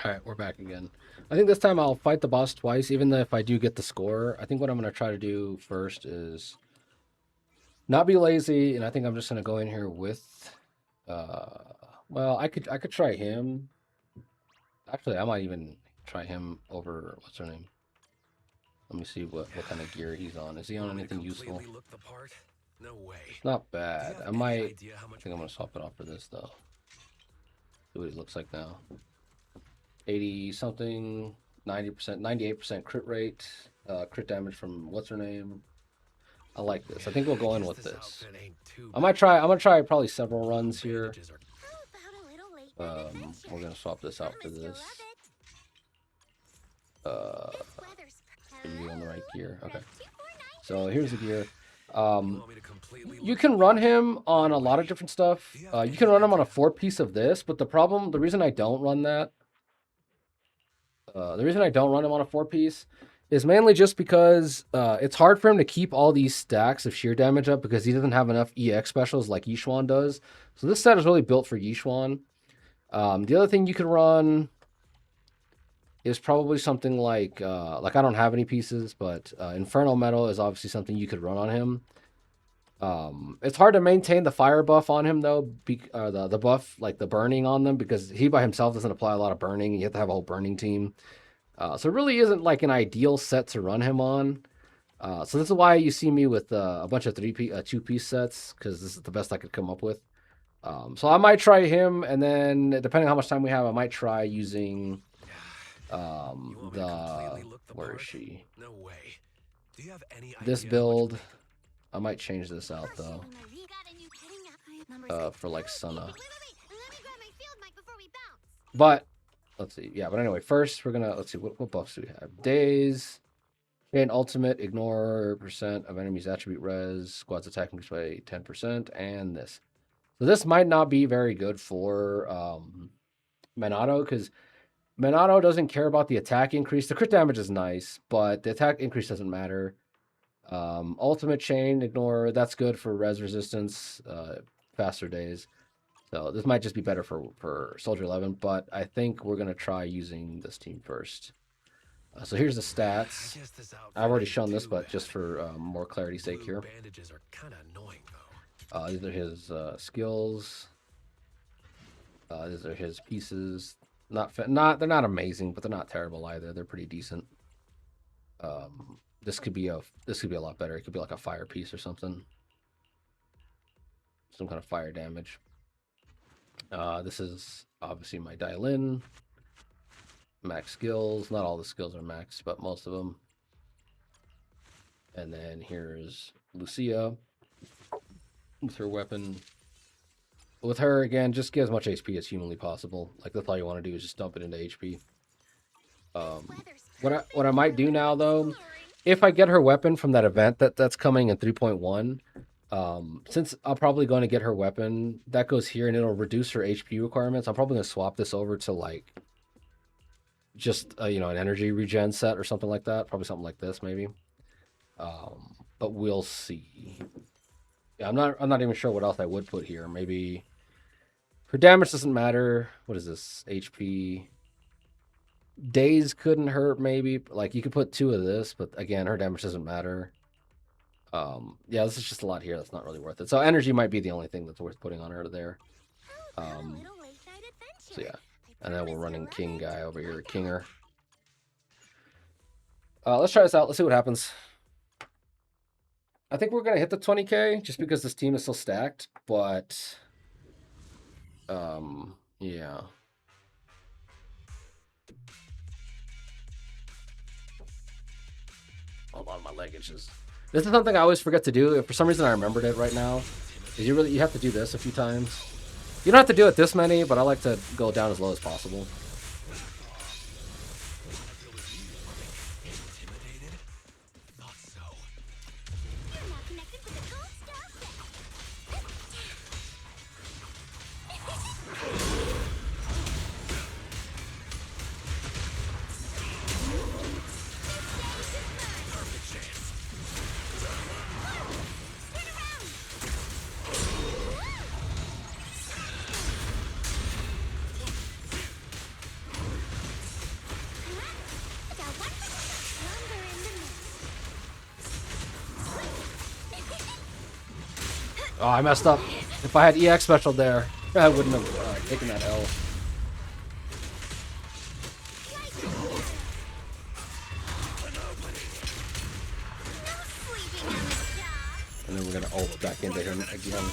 Alright, we're back again. I think this time I'll fight the boss twice, even though if I do get the score. I think what I'm going to try to do first is not be lazy, and I think I'm just going to go in here with... Uh, well, I could try him. Actually, I might even try him over... What's her name? Let me see what kind of gear he's on. Is he on anything useful? Look the part? No way. It's not bad. I might... I think I'm going to swap it off for this, though. See what he looks like now. 80 something, 90%, 98% crit rate, crit damage from what's her name. I like this. I think we'll go in with this. I'm gonna try probably several runs here. We're gonna swap this out for this. Are you on the right gear? Okay. So here's the gear. You can run him on a lot of different stuff. You can run him on a 4-piece of this, but the reason I don't run that, the reason I don't run him on a 4-piece is mainly just because it's hard for him to keep all these stacks of sheer damage up because he doesn't have enough EX specials like Yishuan does. So this set is really built for Yishuan. The other thing you could run is probably something like I don't have any pieces, but Infernal Metal is obviously something you could run on him. It's hard to maintain the fire buff on him though, the buff, like the burning on them, because he by himself doesn't apply a lot of burning. You have to have a whole burning team. So it really isn't like an ideal set to run him on. So this is why you see me with a bunch of 2-piece sets, because this is the best I could come up with. So I might try him, and then depending on how much time we have, I might try using where is she? No way. Do you have any this build. I might change this out though. For like Sunna. But let's see. Yeah, but anyway, first we're gonna let's see what buffs do we have. Daze. Gain ultimate, ignore percent of enemies attribute res, squad's attack increased by 10%, and this. So this might not be very good for Minato, because Minato doesn't care about the attack increase. The crit damage is nice, but the attack increase doesn't matter. Ultimate chain, ignore, that's good for res resistance, faster days. So this might just be better for Soldier 11, but I think we're going to try using this team first. So here's the stats. I've already shown this, but just for more clarity's sake here. These are his skills. These are his pieces. They're not amazing, but they're not terrible either. They're pretty decent. This could be a lot better. It could be like a fire piece or something. Some kind of fire damage. This is obviously my Dailin. Max skills. Not all the skills are max, but most of them. And then here's Lucia with her weapon. With her, again, just get as much HP as humanly possible. Like, that's all you want to do is just dump it into HP. What I might do now, though, if I get her weapon from that event that's coming in 3.1, since I'm probably going to get her weapon, that goes here and it'll reduce her HP requirements. I'm probably going to swap this over to, like, just, an energy regen set or something like that. Probably something like this, maybe. But we'll see. Yeah, I'm not even sure what else I would put here. Maybe her damage doesn't matter. What is this? HP. Days couldn't hurt, maybe. Like, you could put 2 of this, but again, her damage doesn't matter. Yeah, this is just a lot here that's not really worth it. So energy might be the only thing that's worth putting on her there. So yeah. And then we're running King guy over here, Kinger. Let's try this out. Let's see what happens. I think we're going to hit the 20k just because this team is still stacked, but yeah. Hold on, my leg itches. This is something I always forget to do. If for some reason I remembered it right now, is you have to do this a few times. You don't have to do it this many, but I like to go down as low as possible. Oh, I messed up. If I had EX special there, I wouldn't have taken that L. And then we're gonna ult back into him again.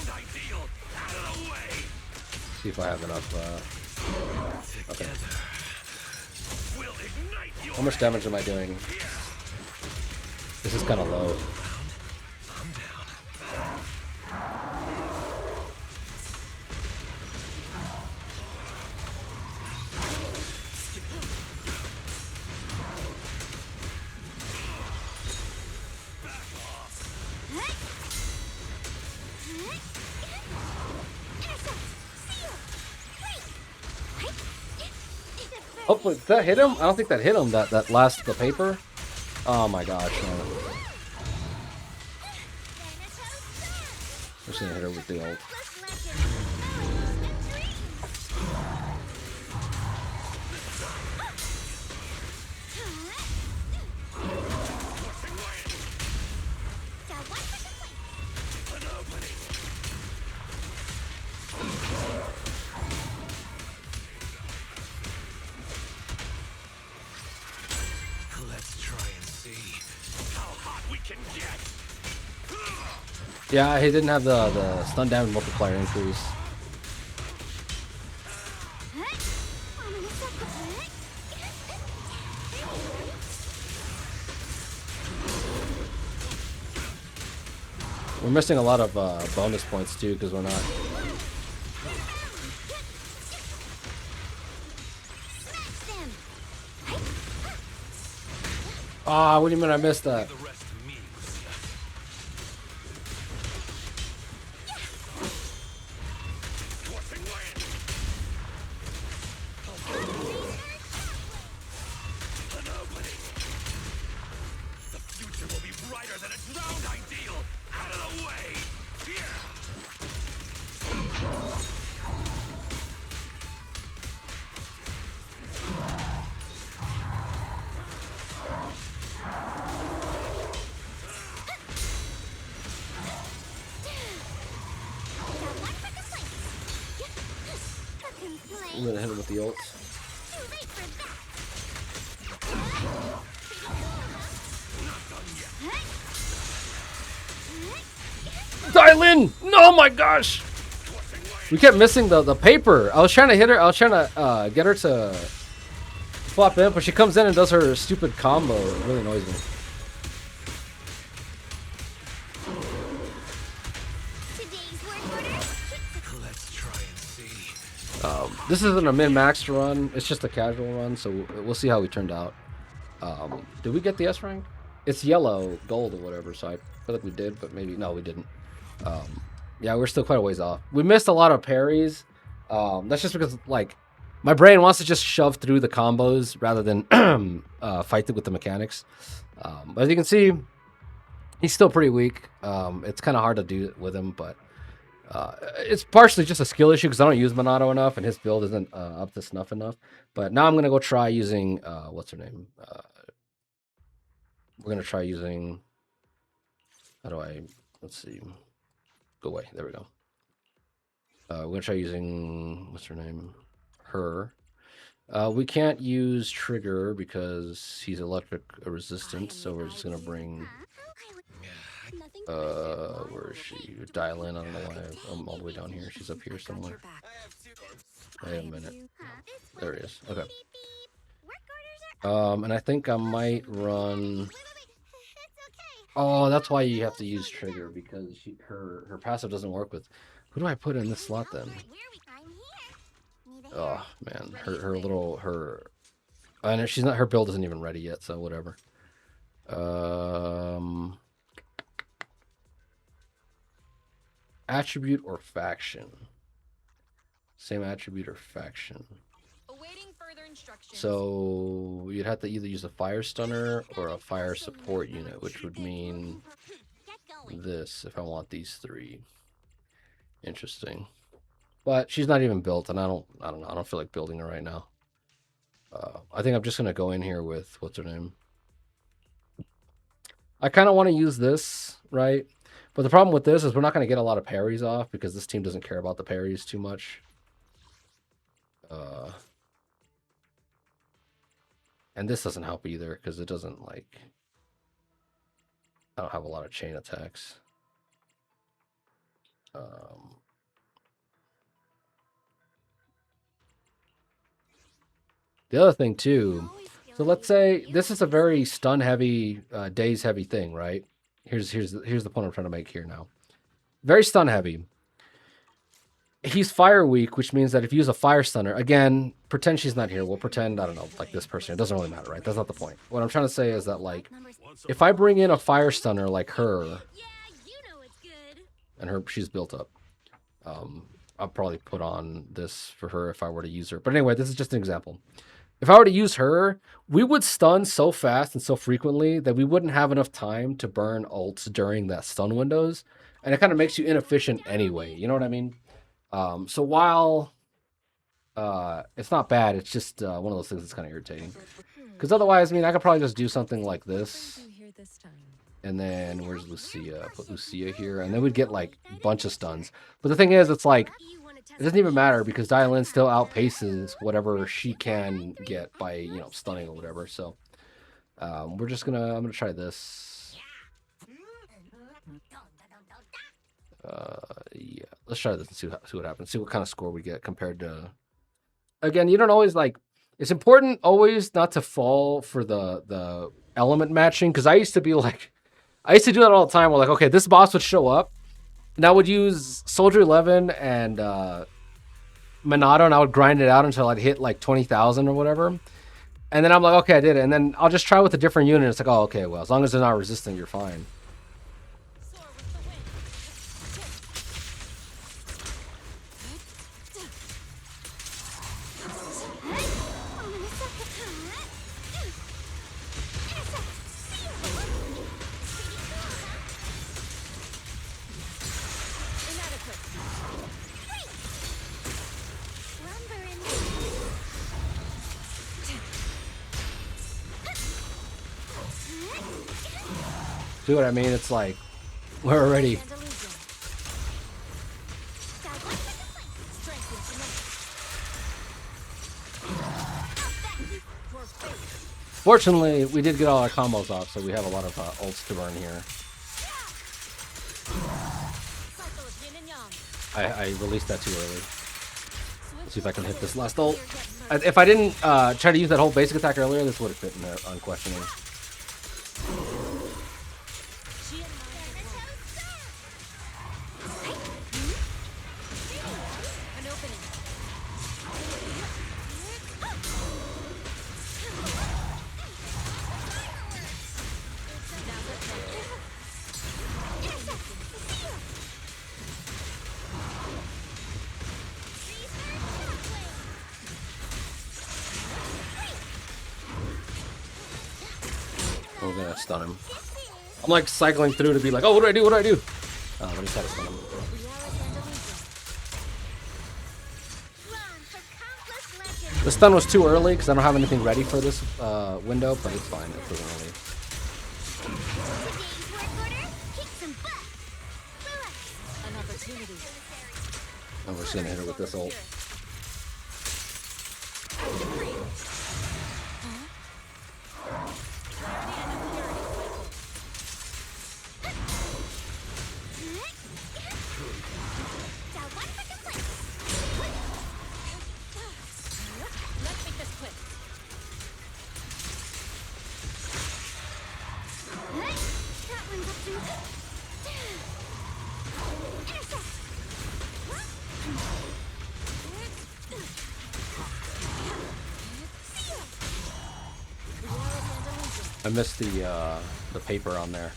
See if I have enough. Okay. How much damage am I doing? This is kind of low. Hopefully, did that hit him? I don't think that hit him. That last the paper. Oh my gosh! No. I'm just gonna hit her with the ult. Yeah, he didn't have the stun damage multiplier increase. We're missing a lot of bonus points too because we're not. Ah, what do you mean I missed that? I'm gonna hit him with the ult. Dial in! Oh my gosh! We kept missing the paper. I was trying to hit her. I was trying to get her to flop in, but she comes in and does her stupid combo. It really annoys me. This isn't a min-max run. It's just a casual run, so we'll see how we turned out. Did we get the S rank? It's yellow, gold, or whatever, so I feel like we did, but maybe... No, we didn't. Yeah, we're still quite a ways off. We missed a lot of parries. That's just because, like, my brain wants to just shove through the combos rather than fight it with the mechanics. But as you can see, he's still pretty weak. It's kind of hard to do it with him, but it's partially just a skill issue because I don't use Monado enough and his build isn't up to snuff enough. But now I'm going to go try using, what's her name? We're going to try using, let's see. Go away. There we go. We're going to try using, what's her name? Her. We can't use Trigger because he's electric resistant, so we're just going to bring... where is she? Dial in. I don't know why I'm all the way down here. She's up here somewhere. Wait a minute. There he is. Okay. And I think I might run... Oh, that's why you have to use Trigger, because her passive doesn't work with... Who do I put in this slot then? Oh, man. Her... I know she's not... Her build isn't even ready yet, so whatever. Attribute or faction? Same attribute or faction? Awaiting further instructions. So you'd have to either use a fire stunner or a fire support unit, which would mean this if I want these three. Interesting. But she's not even built, and I don't know. I don't feel like building her right now. I think I'm just gonna go in here with what's her name. I kind of want to use this, right? But the problem with this is we're not going to get a lot of parries off because this team doesn't care about the parries too much. And this doesn't help either because it doesn't like... I don't have a lot of chain attacks. The other thing too, so let's say this is a very stun heavy, daze heavy thing, right? Here's the point I'm trying to make here now. Very stun heavy. He's fire weak, which means that if you use a fire stunner, again, pretend she's not here. We'll pretend, I don't know, like this person. It doesn't really matter, right? That's not the point. What I'm trying to say is that, like, if I bring in a fire stunner like her, and she's built up, I'll probably put on this for her if I were to use her. But anyway, this is just an example. If I were to use her, we would stun so fast and so frequently that we wouldn't have enough time to burn ults during that stun windows. And it kind of makes you inefficient anyway. You know what I mean? So while it's not bad, it's just one of those things that's kind of irritating. Because otherwise, I mean, I could probably just do something like this. And then, where's Lucia? Put Lucia here. And then we'd get, like, a bunch of stuns. But the thing is, it's like, it doesn't even matter because Dialyn still outpaces whatever she can get by, you know, stunning or whatever. So, we're just gonna, I'm gonna try this. Yeah, let's try this and see what happens. See what kind of score we get compared to... Again, you don't always, like... It's important always not to fall for the element matching. Because I used to be like... I used to do that all the time. Where like, okay, this boss would show up. And I would use Soldier 11 and Monado, and I would grind it out until I'd hit like 20,000 or whatever. And then I'm like, okay, I did it. And then I'll just try with a different unit. It's like, oh, okay, well, as long as they're not resistant, you're fine. See what I mean? It's like, we're already... Fortunately, we did get all our combos off, so we have a lot of ults to burn here. I released that too early. Let's see if I can hit this last ult. If I didn't try to use that whole basic attack earlier, this would have fit in there, unquestionably. We're gonna stun him. I'm like cycling through to be like, oh, what do I do? What do I do? I just had to stun him. The stun was too early because I don't have anything ready for this window, but it's fine. It's too early. And we're just gonna hit her with this ult. I missed the paper on there.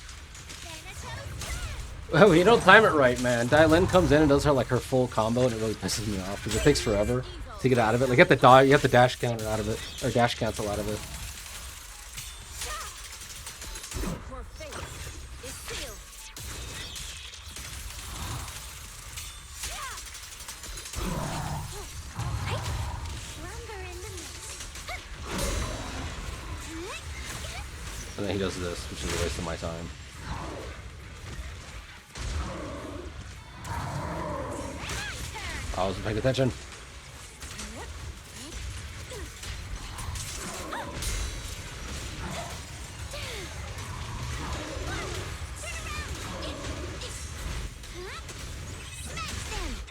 Well, you don't time it right, man. Dialyn comes in and does her full combo, and it really pisses me off because it takes forever to get out of it. Like, you have the dash counter out of it, or dash cancel out of it. And then he does this, which is a waste of my time. I wasn't paying attention.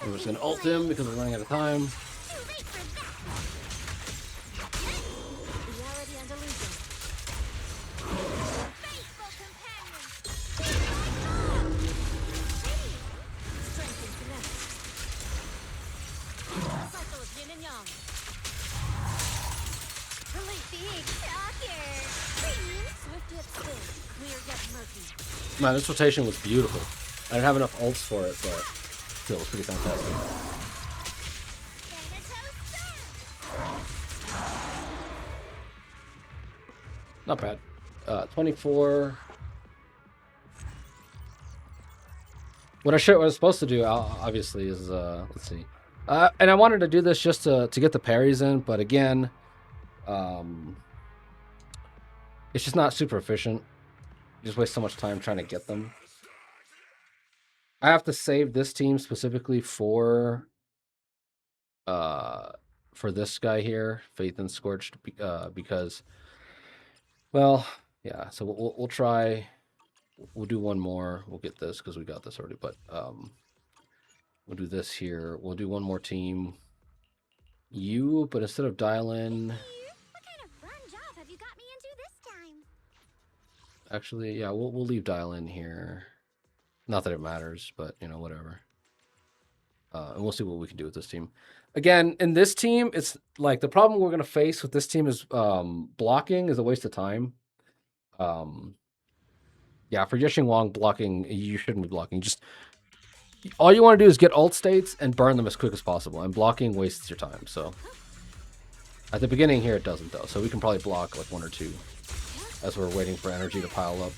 We're just gonna ult him because we're running out of time. Man, this rotation was beautiful. I didn't have enough ults for it, but still, it was pretty fantastic. Not bad. 24. What I was supposed to do, obviously, is let's see. And I wanted to do this just to get the parries in, but again, it's just not super efficient. You just waste so much time trying to get them. I have to save this team specifically for this guy here, Faith and Scorched, because, well, yeah. So we'll try. We'll do one more. We'll get this because we got this already. But we'll do this here. We'll do one more team. But instead of dial in. What kind of fun job have you got me into this time? Actually, yeah, we'll leave dial in here. Not that it matters, but you know, whatever. And we'll see what we can do with this team. Again, in this team, it's like the problem we're gonna face with this team is blocking is a waste of time. Yeah, for Yixing Wong, blocking, you shouldn't be blocking. Just all you want to do is get ult states and burn them as quick as possible. And blocking wastes your time. So at the beginning here, it doesn't though. So we can probably block like 1 or 2 as we're waiting for energy to pile up.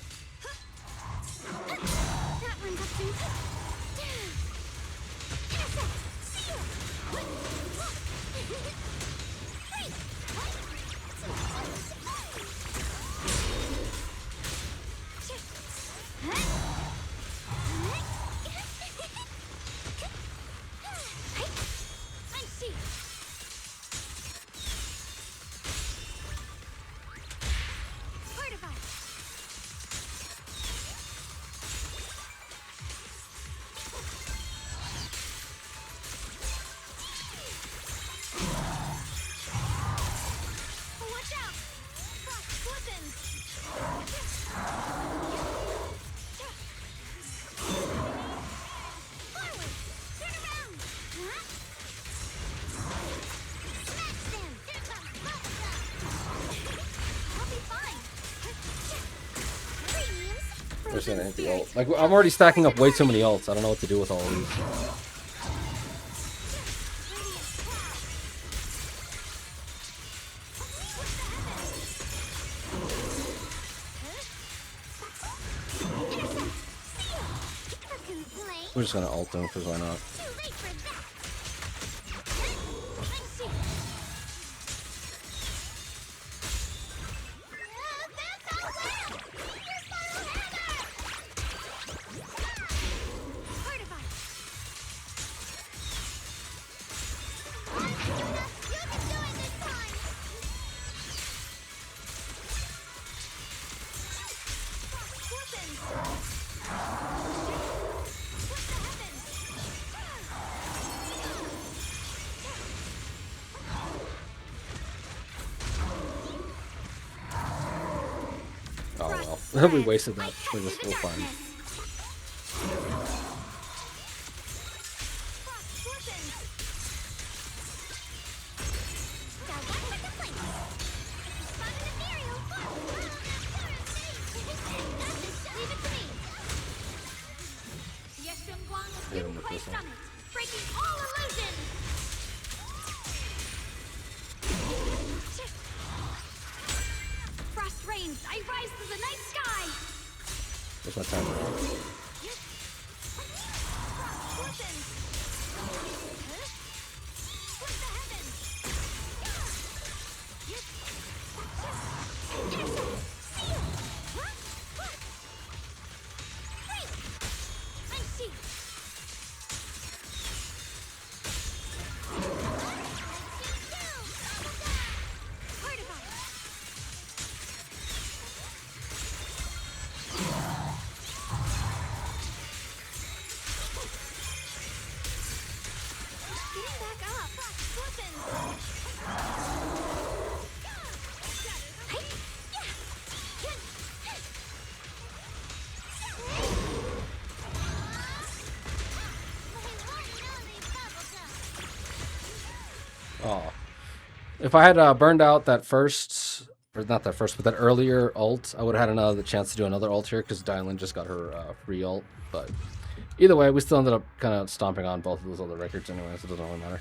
We're just gonna hit the ult. Like, I'm already stacking up way too many ults. I don't know what to do with all of these. We're just gonna ult them because why not? Oh well, we wasted that. We're fine. Hit him with this one. Breaking all illusions. Frost reigns. I rise to the night sky. What's my timer? If I had burned out that first, or not that first, but that earlier ult, I would have had another chance to do another ult here because Dylan just got her free ult. But either way, we still ended up kind of stomping on both of those other records anyway, so it doesn't really matter.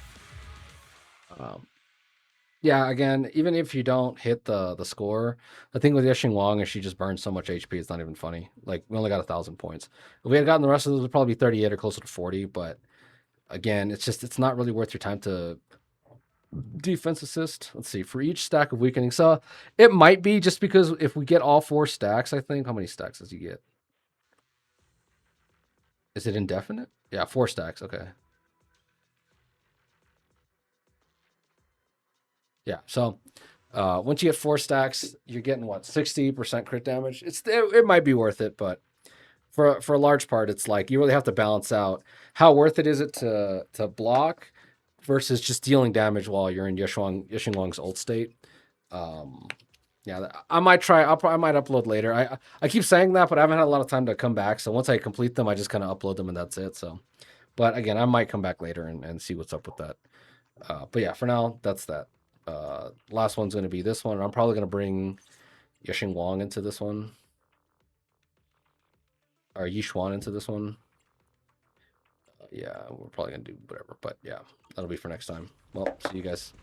Yeah, again, even if you don't hit the score, the thing with Yashing Wong is she just burns so much HP, it's not even funny. Like, we only got 1,000 points. If we had gotten the rest of those, it would probably be 38 or closer to 40, but again, it's not really worth your time to defense assist. Let's see, for each stack of weakening. So it might be just because if we get all 4 stacks, I think. How many stacks does he get? Is it indefinite? Yeah, 4 stacks. Okay. Yeah. So once you get 4 stacks, you're getting what, 60% crit damage. It might be worth it, but for a large part, it's like you really have to balance out how worth it is it to block versus just dealing damage while you're in Yishing Wang's ult state. Yeah, I might try. I might upload later. I keep saying that, but I haven't had a lot of time to come back. So once I complete them, I just kind of upload them and that's it. So, but again, I might come back later and see what's up with that. But yeah, for now, that's that. Last one's going to be this one. I'm probably going to bring Yishing Wang into this one. Or Yishuan into this one. Yeah, we're probably going to do whatever. But yeah, that'll be for next time. Well, see you guys.